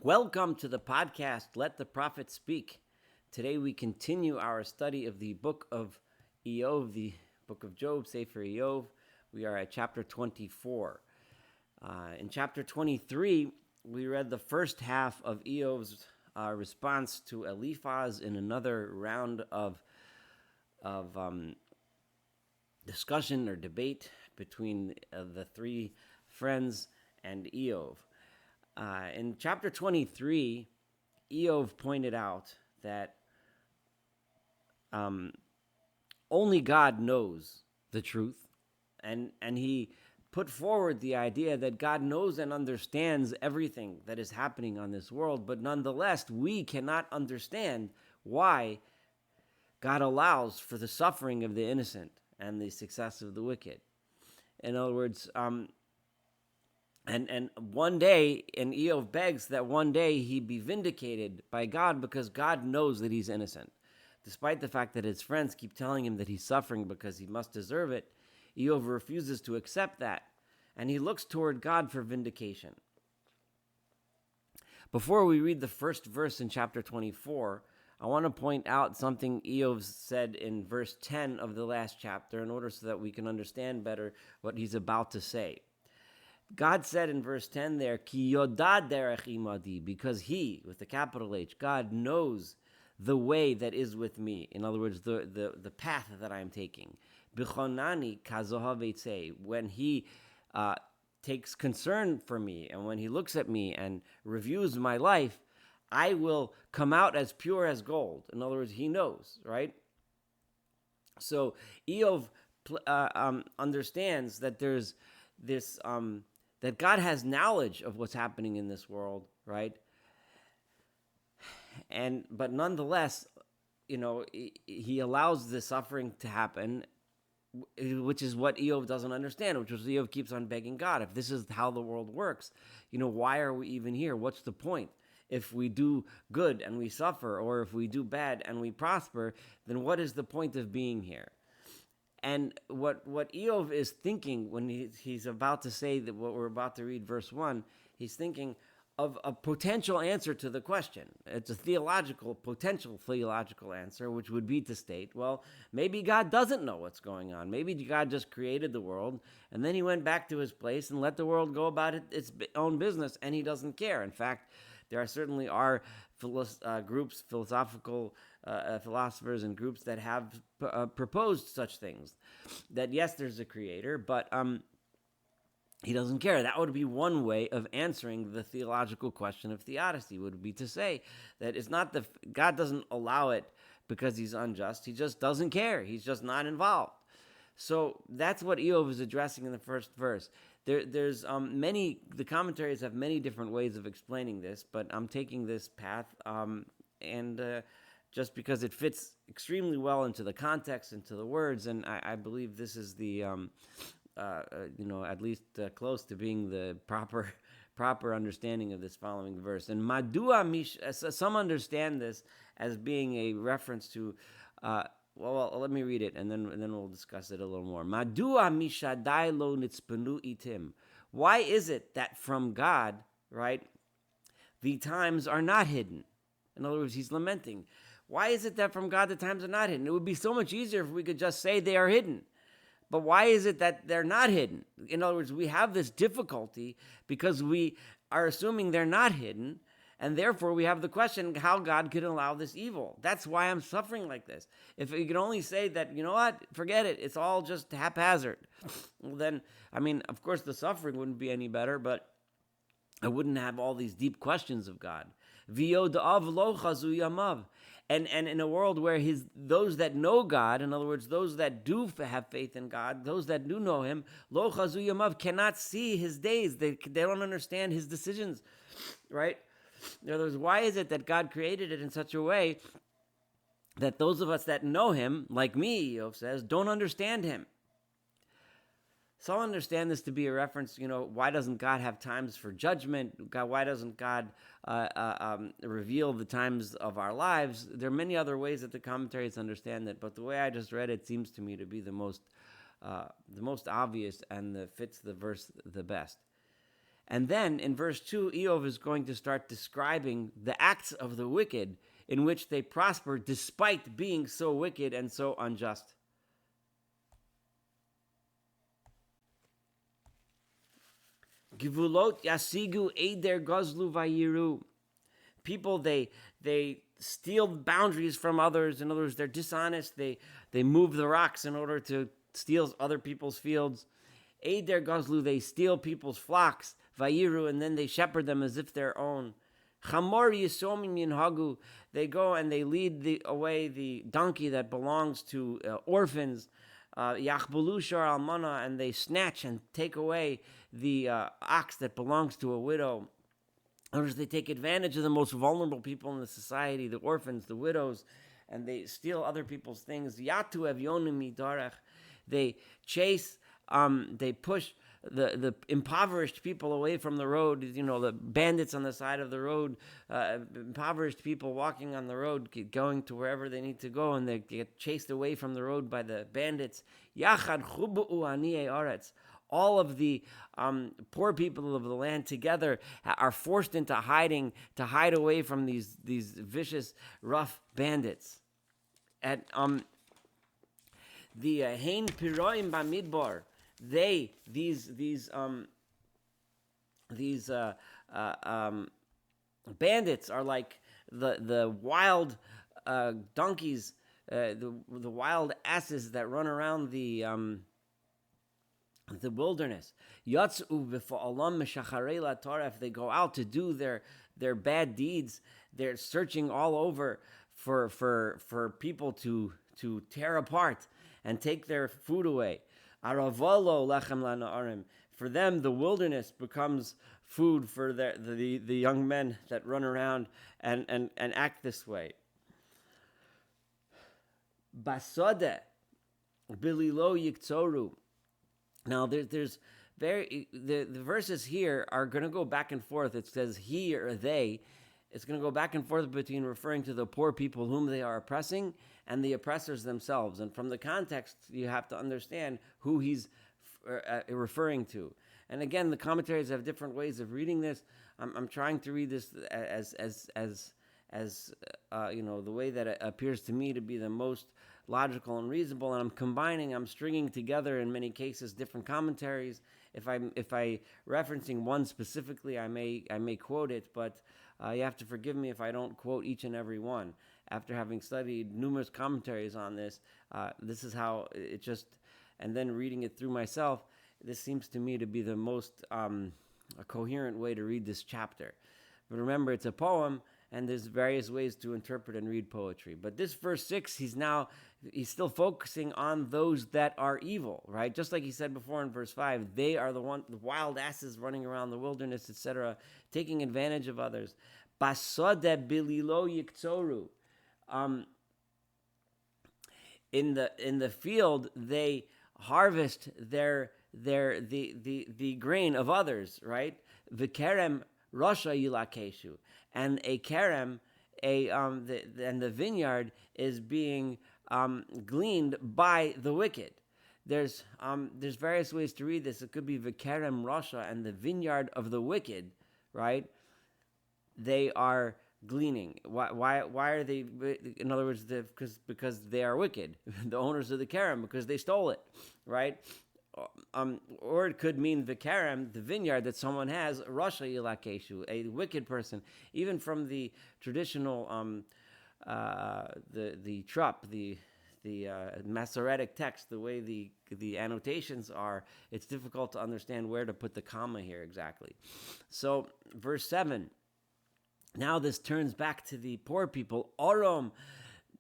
Welcome to the podcast, Let the Prophet Speak. Today we continue our study of the book of Eov, the book of Job, Sefer Eov. We are at chapter 24. In chapter 23, we read the first half of Eov's response to Eliphaz in another round of discussion or debate between the three friends and Eov. In chapter 23, Eov pointed out that only God knows the truth, and he put forward the idea that God knows and understands everything that is happening on this world, but nonetheless, we cannot understand why God allows for the suffering of the innocent and the success of the wicked. In other words, and one day, and Eov begs that one day he be vindicated by God because God knows that he's innocent. Despite the fact that his friends keep telling him that he's suffering because he must deserve it, Eov refuses to accept that, and he looks toward God for vindication. Before we read the first verse in chapter 24, I want to point out something Eov said in verse 10 of the last chapter in order so that we can understand better what he's about to say. God said in verse 10 there, Ki yodad derech imadi, because he, with the capital H, God knows the way that is with me. In other words, the path that I am taking. Bichonani kazohavetze, when he takes concern for me, and when he looks at me and reviews my life, I will come out as pure as gold. In other words, he knows, right? So Eov understands that there's this that God has knowledge of what's happening in this world, right? But nonetheless, he allows the suffering to happen, which is what Eov doesn't understand, which is Eov keeps on begging God, if this is how the world works, why are we even here? What's the point? If we do good and we suffer, or if we do bad and we prosper, then what is the point of being here? And what Eov is thinking when he's about to say that what we're about to read, verse 1, he's thinking of a potential answer to the question. It's a potential theological answer, which would be to state, well, maybe God doesn't know what's going on. Maybe God just created the world, and then he went back to his place and let the world go about its own business, and he doesn't care. In fact, there certainly are groups, philosophical philosophers and groups that have proposed such things. That yes, there's a creator, but he doesn't care. That would be one way of answering the theological question of theodicy, would be to say that it's not God doesn't allow it because he's unjust. He just doesn't care. He's just not involved. So that's what Eov is addressing in the first verse. There's the commentaries have many different ways of explaining this, but I'm taking this path, and just because it fits extremely well into the context, into the words, and I believe this is the, at least close to being the proper understanding of this following verse. And Madua some understand this as being a reference to. Well, let me read it, and then we'll discuss it a little more. Madua mishadai lo nitzpenu itim. Why is it that from God, right, the times are not hidden? In other words, he's lamenting. Why is it that from God the times are not hidden? It would be so much easier if we could just say they are hidden. But why is it that they're not hidden? In other words, we have this difficulty because we are assuming they're not hidden, and therefore we have the question how God could allow this evil. That's why I'm suffering like this. If you could only say that, you know what, forget it, it's all just haphazard. Well then, of course the suffering wouldn't be any better, but I wouldn't have all these deep questions of God. V'yodav lo chazu yamav. And in a world where those that know God, in other words, those that do have faith in God, those that do know him, lo chazu yamav, cannot see his days. They don't understand his decisions, right? In other words, why is it that God created it in such a way that those of us that know him, like me, Eov says, don't understand him? Some understand this to be a reference, why doesn't God have times for judgment? Why doesn't God reveal the times of our lives? There are many other ways that the commentaries understand it, but the way I just read it seems to me to be the most obvious and fits the verse the best. And then in verse 2, Eov is going to start describing the acts of the wicked in which they prosper despite being so wicked and so unjust. Givulot yasigu eider gozlu vayiru. People, they steal boundaries from others. In other words, they're dishonest. They move the rocks in order to steal other people's fields. Eider gozlu, they steal people's flocks. Vayiru, and then they shepherd them as if their own. Chamor yisomim yinhagu, they go and they lead away the donkey that belongs to orphans. Yachbulu shar almana, and they snatch and take away the ox that belongs to a widow. In other words, they take advantage of the most vulnerable people in the society, the orphans, the widows, and they steal other people's things. Yatu evyonim midarech, they chase, they push the impoverished people away from the road. The bandits on the side of the road, impoverished people walking on the road, going to wherever they need to go, and they get chased away from the road by the bandits. Yachad chubu aniei aretz. All of the poor people of the land together are forced into hiding to hide away from these vicious, rough bandits. At the Hein Piroim Bamidbar, these bandits are like the wild donkeys, the wild asses that run around the wilderness. Yatsu b'fa'alam meshacharei laTorah. If they go out to do their bad deeds, they're searching all over for people to tear apart and take their food away. Aravalo lechem lana'arim. For them, the wilderness becomes food for the young men that run around and act this way. Basode bililo yiktzoru. Now, there's the verses here are going to go back and forth. It says he or they. It's going to go back and forth between referring to the poor people whom they are oppressing and the oppressors themselves. And from the context, you have to understand who he's referring to. And again, the commentaries have different ways of reading this. I'm trying to read this as the way that it appears to me to be the most logical and reasonable, and I'm stringing together in many cases different commentaries. If I referencing one specifically, I may quote it, but you have to forgive me if I don't quote each and every one. After having studied numerous commentaries on this, this is how it just, and then reading it through myself, this seems to me to be the most a coherent way to read this chapter. But remember, it's a poem, and there's various ways to interpret and read poetry. But this verse 6, he's still focusing on those that are evil, right? Just like he said before in verse 5, they are the wild asses running around the wilderness, etc., taking advantage of others. Basode bililo yiktzoru. In the field, they harvest the grain of others, right? V'kerem Rasha yilakeshu, and a kerem, and the vineyard is being gleaned by the wicked. There's various ways to read this. It could be v'kerem Rasha, and the vineyard of the wicked, right? They are gleaning. Why are they? In other words, because they are wicked. The owners of the kerem, because they stole it, right? Or it could mean the kerem, the vineyard that someone has, Rasha yilakeshu, a wicked person. Even from the traditional, the trup, the Masoretic text, the way the annotations are, it's difficult to understand where to put the comma here exactly. So, verse 7. Now this turns back to the poor people. Orom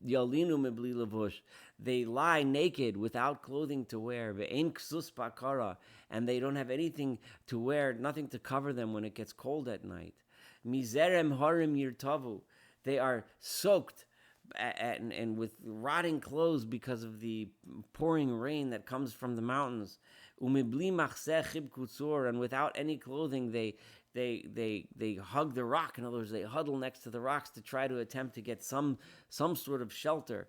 yalinu mibli levush. They lie naked without clothing to wear. Ve'ein ksus bakara, and they don't have anything to wear, nothing to cover them when it gets cold at night. Mizerem harim yirtavu. They are soaked and with rotting clothes because of the pouring rain that comes from the mountains. Umibli machseh chib kutzur, and without any clothing, they hug the rock. In other words, they huddle next to the rocks to try to attempt to get some sort of shelter.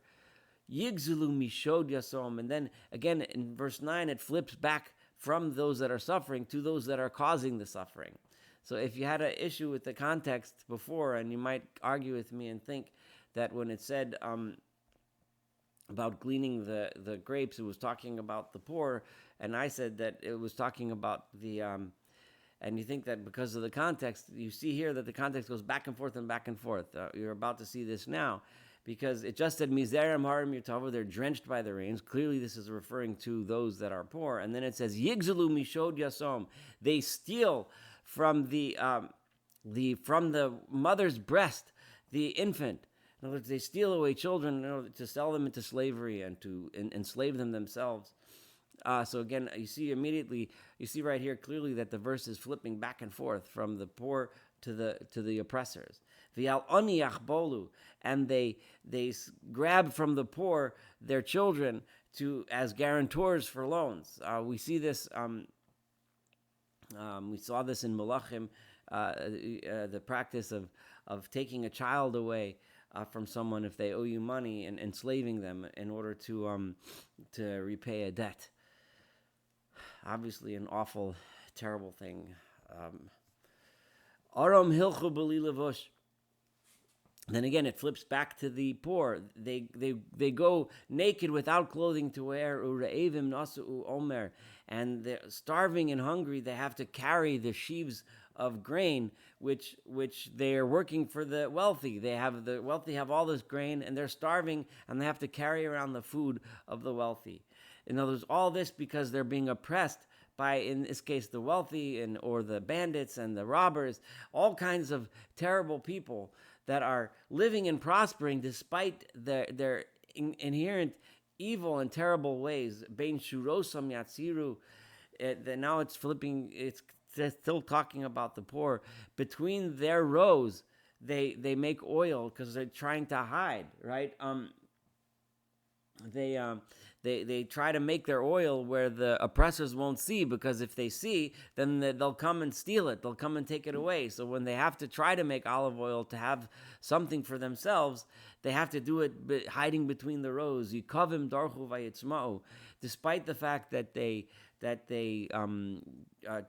Yigzulu mishod yasom, and then again in verse 9 it flips back from those that are suffering to those that are causing the suffering. So if you had an issue with the context before, and you might argue with me and think that when it said about gleaning the grapes, it was talking about the poor, and I said that it was talking about the and you think that because of the context, you see here that the context goes back and forth and back and forth. You're about to see this now, because it just said Mizerim Harim Yutava, they're drenched by the rains. Clearly, this is referring to those that are poor. And then it says Yigzelu Mishod Yasom, they steal from the mother's breast the infant. In other words, they steal away children in order to sell them into slavery and to enslave them themselves. So again, you see right here clearly that the verse is flipping back and forth from the poor to the oppressors. V'al oni yachbolu, and they grab from the poor their children to as guarantors for loans. We see this. We saw this in Malachim, the practice of taking a child away from someone if they owe you money and enslaving them in order to repay a debt. Obviously, an awful, terrible thing. Aram hilchu b'li levush. Then again, it flips back to the poor. They go naked without clothing to wear. Ure'evim nasu omer, and they're starving and hungry. They have to carry the sheaves of grain, which they are working for the wealthy. The wealthy have all this grain, and they're starving, and they have to carry around the food of the wealthy. In other words, all this because they're being oppressed by, in this case, the wealthy or the bandits and the robbers, all kinds of terrible people that are living and prospering despite their inherent evil and terrible ways. Bein shurosam yatziru. Now it's flipping. It's still talking about the poor. Between their rows, they make oil because they're trying to hide. Right. They try to make their oil where the oppressors won't see, because if they see, then they'll come and steal it. They'll come and take it away. So when they have to try to make olive oil to have something for themselves, they have to do it hiding between the rows. Yikavim darchu vayitzma'u, despite the fact that they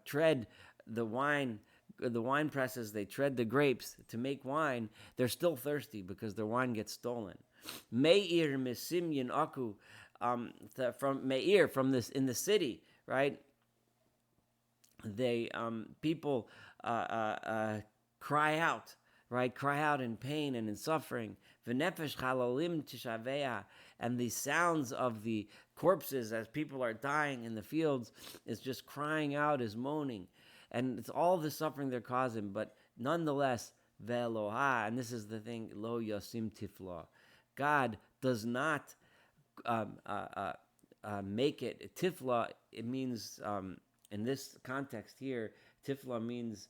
tread the wine presses, they tread the grapes to make wine. They're still thirsty because their wine gets stolen. Meir misimyin aku. From Meir, from this in the city, right? They people cry out, right? Cry out in pain and in suffering. V'nefesh chalalim tishavea, and the sounds of the corpses as people are dying in the fields is just crying out, is moaning, and it's all the suffering they're causing. But nonetheless, ve'eloha, and this is the thing, lo yasim tifla, God does not make it tifla. It means in this context here, tifla means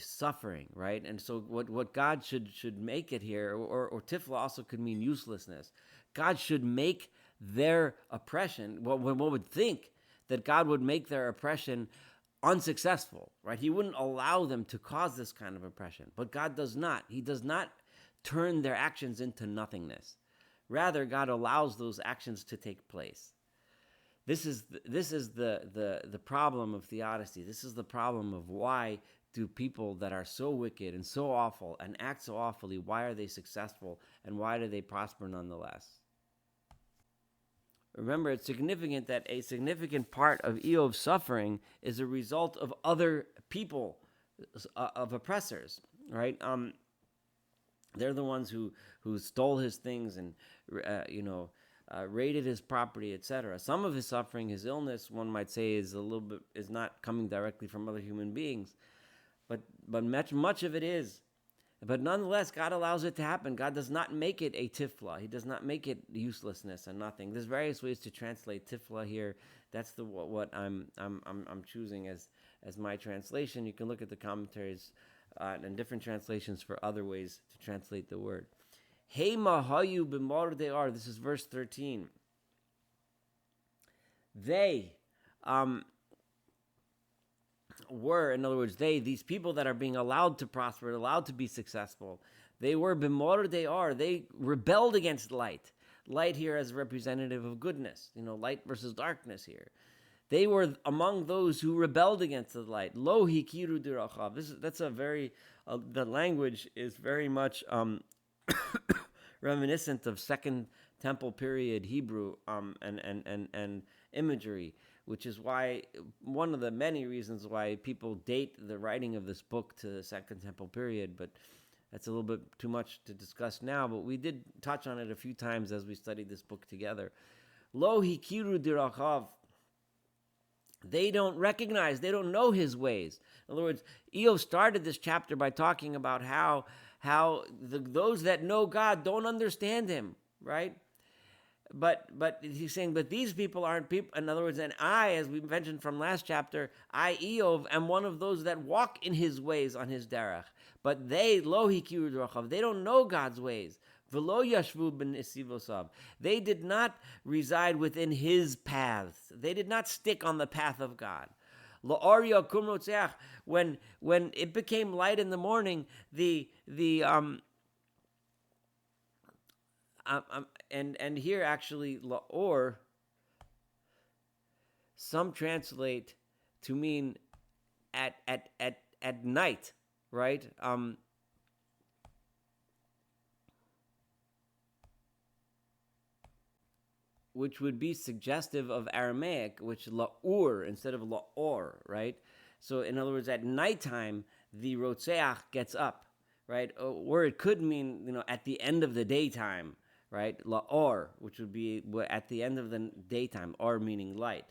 suffering, right? And so what God should make it here, or tifla also could mean uselessness. God should make their oppression. One would think that God would make their oppression unsuccessful, right? He wouldn't allow them to cause this kind of oppression, but God does not. He does not turn their actions into nothingness. Rather, God allows those actions to take place. This is the problem of theodicy. This is the problem of why do people that are so wicked and so awful and act so awfully, why are they successful and why do they prosper nonetheless? Remember, it's significant that a significant part of Eov's suffering is a result of other people, of oppressors, right? They're the ones who stole his things and raided his property, etc. Some of his suffering, his illness, one might say, is not coming directly from other human beings, but much of it is. But nonetheless, God allows it to happen. God does not make it a tifla. He does not make it uselessness and nothing. There's various ways to translate tifla here. That's what I'm choosing as my translation. You can look at the commentaries and different translations for other ways to translate the word. Hema hayu b'mordei, this is verse 13. They were, in other words, these people that are being allowed to prosper, allowed to be successful, they were b'mordei, they rebelled against light. Light here as representative of goodness, light versus darkness here. They were among those who rebelled against the light. Lo hikiru dirachav. That's a very the language is very much reminiscent of Second Temple period Hebrew and imagery, which is why one of the many reasons why people date the writing of this book to the Second Temple period. But that's a little bit too much to discuss now. But we did touch on it a few times as we studied this book together. Lo hikiru dirachav. They don't recognize, they don't know his ways. In other words, Eov started this chapter by talking about how those that know God don't understand him, right? But he's saying, but these people aren't people. In other words, and I, as we mentioned from last chapter, I, Eov, am one of those that walk in his ways on his derech. But they, lo hikiru derachav, they don't know God's ways. V'lo yashvu b'nesivosav. They did not reside within his paths. They did not stick on the path of God. La'or yakum rotzeach. When it became light in the morning, and here actually la'or, some translate to mean at night, right? Which would be suggestive of Aramaic, which la'ur instead of la'or, right? So in other words, at nighttime, the rotzeach gets up, right? Or it could mean, at the end of the daytime, right? La'or, which would be at the end of the daytime, or meaning light.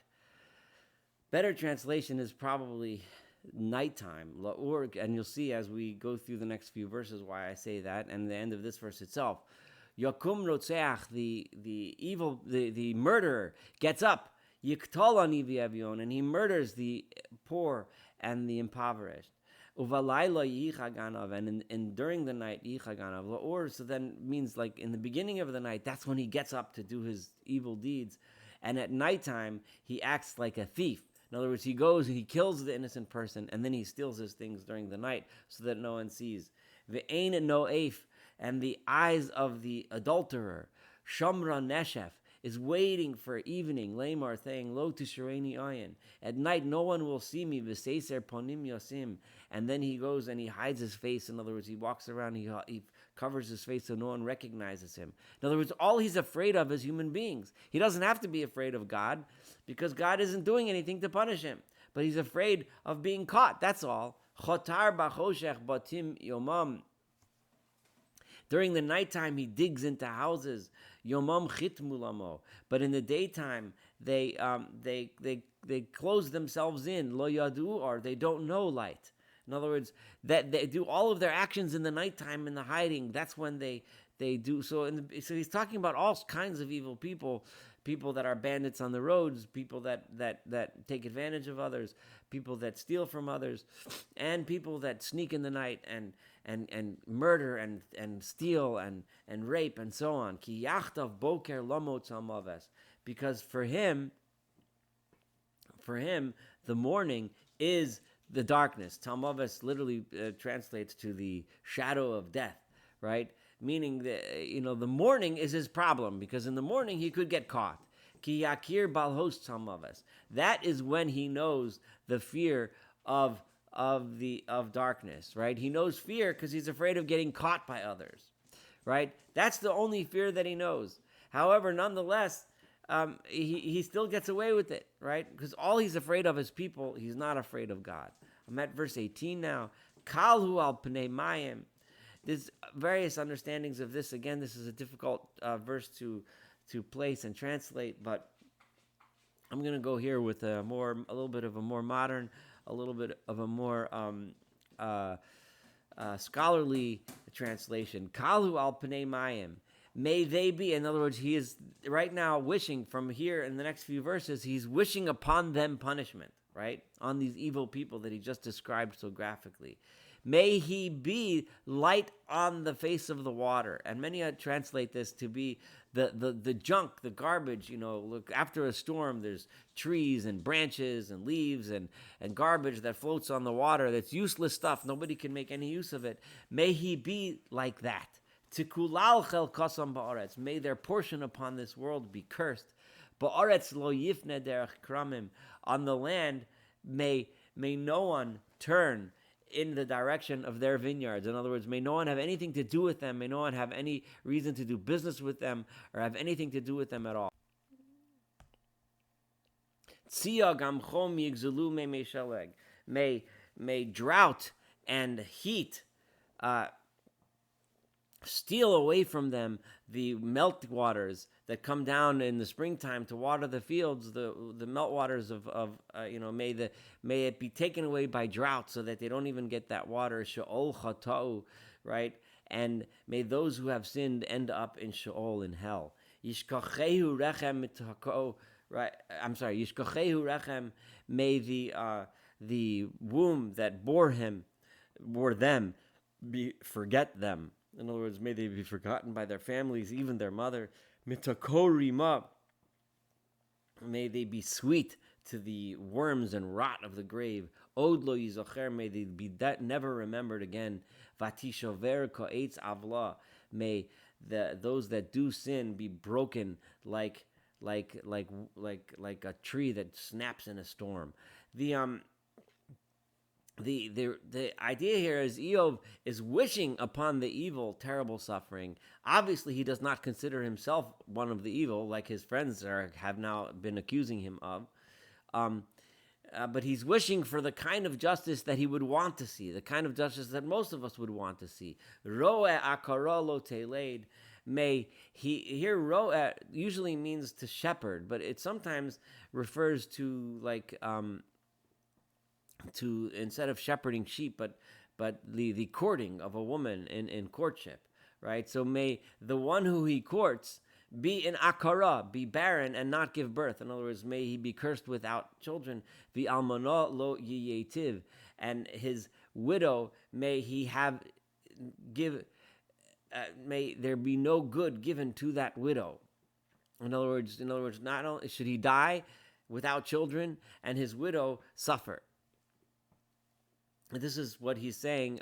Better translation is probably nighttime, la'ur, and you'll see as we go through the next few verses why I say that, and the end of this verse itself. Yakum rotzeach, the evil, the murderer, gets up, yiktol ani v'avion, and he murders the poor and the impoverished. Uvalayla yichaganav, and during the night yichaganav. La'or, so then means like in the beginning of the night, that's when he gets up to do his evil deeds, and at nighttime he acts like a thief. In other words, he goes and he kills the innocent person, and then he steals his things during the night so that no one sees. Ve'ein no'ef, and the eyes of the adulterer, Shamra Neshef, is waiting for evening, Lamar, saying, Lo tishreni ayin. At night no one will see me, V'seiser ponim yosim. And then he goes and he hides his face. In other words, he walks around, he covers his face so no one recognizes him. In other words, all he's afraid of is human beings. He doesn't have to be afraid of God, because God isn't doing anything to punish him. But he's afraid of being caught, that's all. Chotar b'choshech batim yomam. During the nighttime, he digs into houses. Yomam chitmulamo. But in the daytime, they close themselves in. Lo yadu, or they don't know light. In other words, that they do all of their actions in the nighttime in the hiding. That's when they do. So he's talking about all kinds of evil people. People that are bandits on the roads, people that take advantage of others, people that steal from others, and people that sneak in the night and murder and steal and rape and so on. Ki yachtav boker lomot samaves. Because for him, the morning is the darkness. Talmaves literally translates to the shadow of death, right? Meaning that, the morning is his problem, because in the morning he could get caught. Ki yakir balhos talmaves. That is when he knows the fear of darkness, right? He knows fear because he's afraid of getting caught by others, right? That's the only fear that he knows. However, nonetheless, he still gets away with it, right? Because all he's afraid of is people. He's not afraid of God. I'm at verse 18 now. Kalhu al pnei mayim. There's various understandings of this. Again, this is a difficult verse to place and translate, but I'm going to go here with a little bit of a more modern, a little bit of a more scholarly translation. Kalhu al pnei mayim. May they be, in other words, he is right now wishing from here in the next few verses, he's wishing upon them punishment, right? On these evil people that he just described so graphically. May he be light on the face of the water. And many translate this to be the junk, the garbage. Look, after a storm, there's trees and branches and leaves and garbage that floats on the water. That's useless stuff. Nobody can make any use of it. May he be like that. Tikulal chel kasam ba'aretz. May their portion upon this world be cursed. Ba'aretz lo yifne derech kramim. On the land, may no one turn in the direction of their vineyards. In other words, may no one have anything to do with them. May no one have any reason to do business with them or have anything to do with them at all. Tzia gam chom yigzulu me meshaleg. May drought and heat steal away from them the melt waters that come down in the springtime to water the fields. The melt waters of may it be taken away by drought, so that they don't even get that water. Sheol chatau, right? And may those who have sinned end up in Sheol, in hell. Yishkachehu rechem mitako. Right, I'm sorry. Yishkachehu rechem. May the womb that bore them, forget them. In other words, may they be forgotten by their families, even their mother. Mitakorima. May they be sweet to the worms and rot of the grave. Od lo yizocher. May they be never remembered again. Vatishover ko'etz avla. May those that do sin be broken like a tree that snaps in a storm. The idea here is Eov is wishing upon the evil terrible suffering. Obviously, he does not consider himself one of the evil, like his friends have now been accusing him of. But he's wishing for the kind of justice that he would want to see, the kind of justice that most of us would want to see. Roe akara lo teleid. May he here roe usually means to shepherd, but it sometimes refers to to instead of shepherding sheep, but the courting of a woman in courtship, right? So may the one who he courts be in akara, be barren and not give birth. In other words, may he be cursed without children. The almana lo yiyetiv, and his widow may he have give. May there be no good given to that widow. In other words, not only should he die without children, and his widow suffer. This is what he's saying.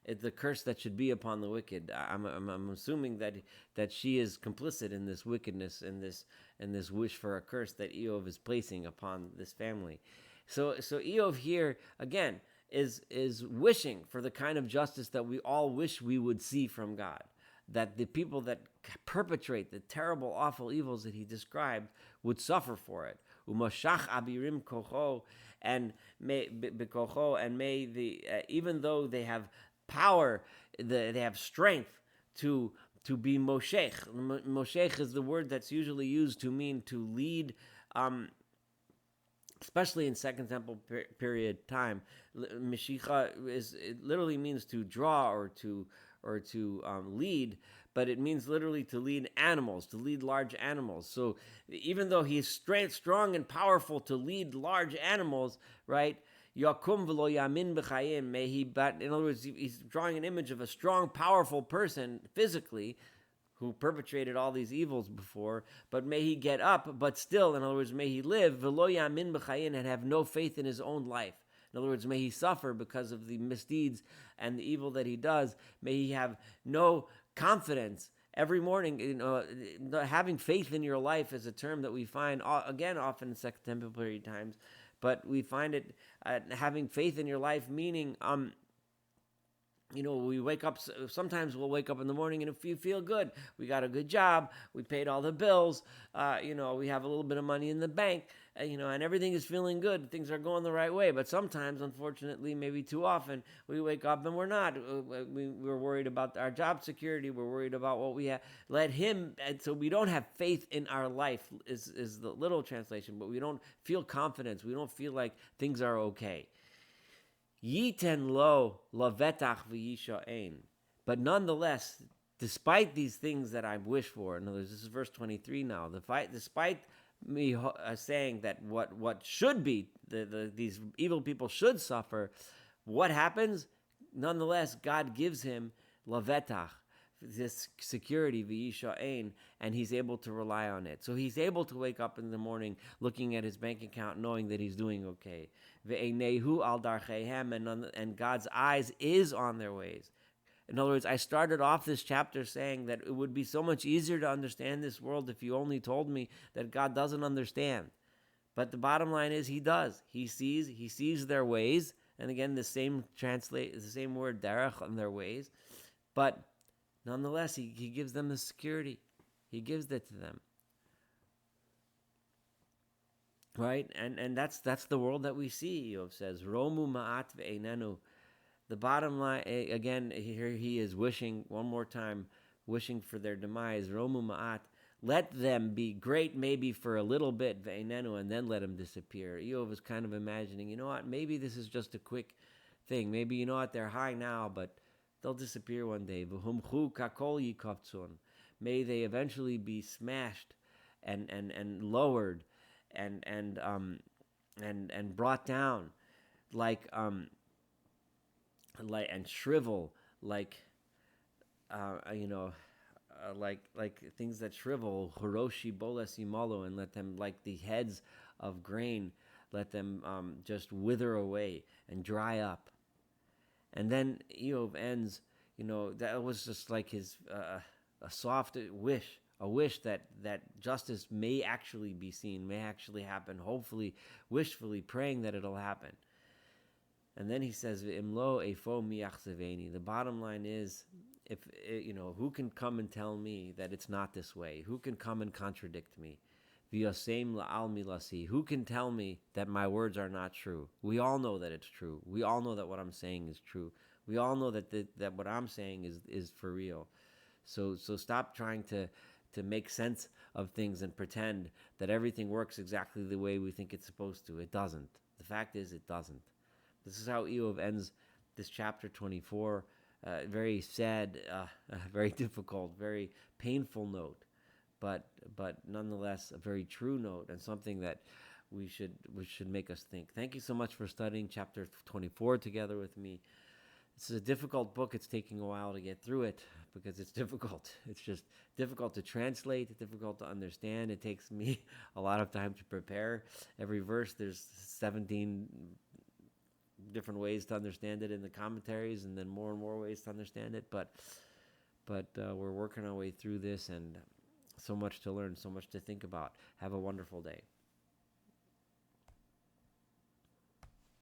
The curse that should be upon the wicked. I'm assuming that she is complicit in this wickedness, in this wish for a curse that Eov is placing upon this family. So Eov here again is wishing for the kind of justice that we all wish we would see from God. That the people that perpetrate the terrible, awful evils that he described would suffer for it. Umashach abirim kocho, and may the even though they have power, they have strength to be moshech. Moshech is the word that's usually used to mean to lead, especially in Second Temple period time. Meshicha it literally means to draw or to lead, but it means literally to lead animals, to lead large animals. So even though he's strong and powerful to lead large animals, right? Yakum v'lo yamin b'chayim. May he, but in other words, he's drawing an image of a strong, powerful person physically who perpetrated all these evils before, but may he get up, but still, in other words, may he live v'lo yamin b'chayim, and have no faith in his own life. In other words, may he suffer because of the misdeeds and the evil that he does. May he have no confidence. Every morning, having faith in your life is a term that we find, again, often in Second Temple period times, but we find it having faith in your life, meaning, we wake up, sometimes we'll wake up in the morning and if you feel good, we got a good job, we paid all the bills, we have a little bit of money in the bank, and everything is feeling good, things are going the right way. But sometimes, unfortunately, maybe too often, we wake up and we're not. We're worried about our job security, we're worried about what we have. And so we don't have faith in our life, is the little translation, but we don't feel confidence, we don't feel like things are okay. Yiten lo lavetach v'yisha'ein. But nonetheless, despite these things that I wish for, in other words, this is verse 23 now, despite me saying that what should be, these evil people should suffer, what happens? Nonetheless, God gives him lavetach, this security, v'yisha'ein, and he's able to rely on it. So he's able to wake up in the morning looking at his bank account, knowing that he's doing okay. Ve'einehu al darchehem, and God's eyes is on their ways. In other words, I started off this chapter saying that it would be so much easier to understand this world if you only told me that God doesn't understand. But the bottom line is he does. He sees their ways. And again, the same word derech on their ways. But nonetheless, he gives them the security. He gives that to them. Right? And that's the world that we see, Yov says. Romu ma'at ve'enenu. The bottom line, again, here he is wishing, one more time, wishing for their demise. Romu ma'at. Let them be great maybe for a little bit, ve'enenu, and then let them disappear. Eov is kind of imagining, you know what, maybe this is just a quick thing. Maybe, you know what, they're high now, but they'll disappear one day. V'humchu kakol yikavtzun. May they eventually be smashed and lowered and brought down like and shrivel you know like things that shrivel, horoshi bolas imalo, and let them, like the heads of grain, let them just wither away and dry up. And then Eov ends, that was just like his a soft wish, a wish that justice may actually be seen, may actually happen, hopefully, wishfully praying that it'll happen. And then he says, "Imlo efo miachzeveni." The bottom line is, if who can come and tell me that it's not this way? Who can come and contradict me? V'yosem la'al milasi. Who can tell me that my words are not true? We all know that it's true. We all know that what I'm saying is true. We all know that that what I'm saying is for real. So stop trying to make sense of things and pretend that everything works exactly the way we think it's supposed to. It doesn't. The fact is, it doesn't. This is how Eov ends this chapter 24. Very sad, very difficult, very painful note, but nonetheless a very true note, and something that we should make us think. Thank you so much for studying chapter 24 together with me. This is a difficult book. It's taking a while to get through it because it's difficult. It's just difficult to translate, difficult to understand. It takes me a lot of time to prepare. Every verse, there's 17 different ways to understand it in the commentaries, and then more and more ways to understand it. But we're working our way through this, and so much to learn, so much to think about. Have a wonderful day.